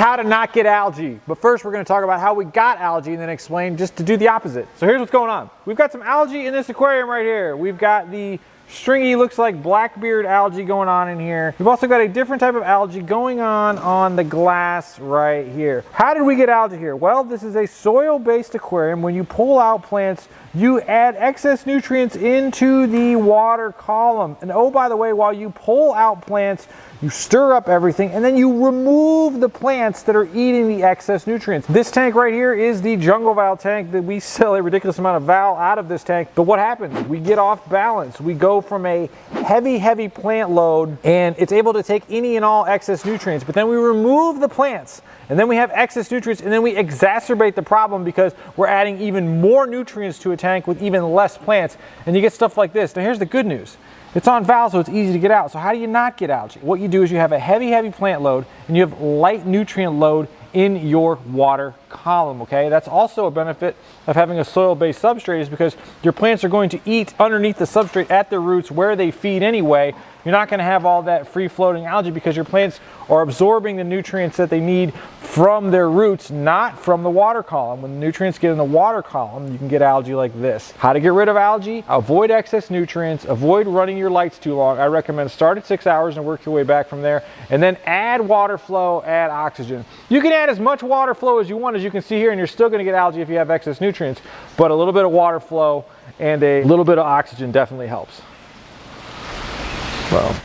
how to not get algae. But first we're going to talk about how we got algae and then explain just to do the opposite. So here's what's going on. We've got some algae in this aquarium right here. We've got the stringy, looks like blackbeard algae going on in here. We've also got a different type of algae going on the glass right here. How did we get algae here? Well, this is a soil-based aquarium. When you pull out plants, you add excess nutrients into the water column. And oh, by the way, while you pull out plants, you stir up everything and then you remove the plants that are eating the excess nutrients. This tank right here is the jungle val tank that we sell a ridiculous amount of val out of this tank. But what happens? We get off balance. We go from a heavy plant load and it's able to take any and all excess nutrients, but then we remove the plants and then we have excess nutrients and then we exacerbate the problem because we're adding even more nutrients to a tank with even less plants, and you get stuff like this. Now here's the good news. It's on val, so it's easy to get out. So how do you not get algae? What you do is you have a heavy plant load and you have light nutrient load in your water column, okay? That's also a benefit of having a soil-based substrate, is because your plants are going to eat underneath the substrate at their roots where they feed anyway. You're not going to have all that free-floating algae because your plants are absorbing the nutrients that they need from their roots, not from the water column. When the nutrients get in the water column, you can get algae like this. How to get rid of algae? Avoid excess nutrients, avoid running your lights too long. I recommend start at 6 hours and work your way back from there, and then add water flow, add oxygen. You can add as much water flow as you want, as you can see here, and you're still going to get algae if you have excess nutrients, but a little bit of water flow and a little bit of oxygen definitely helps. Well,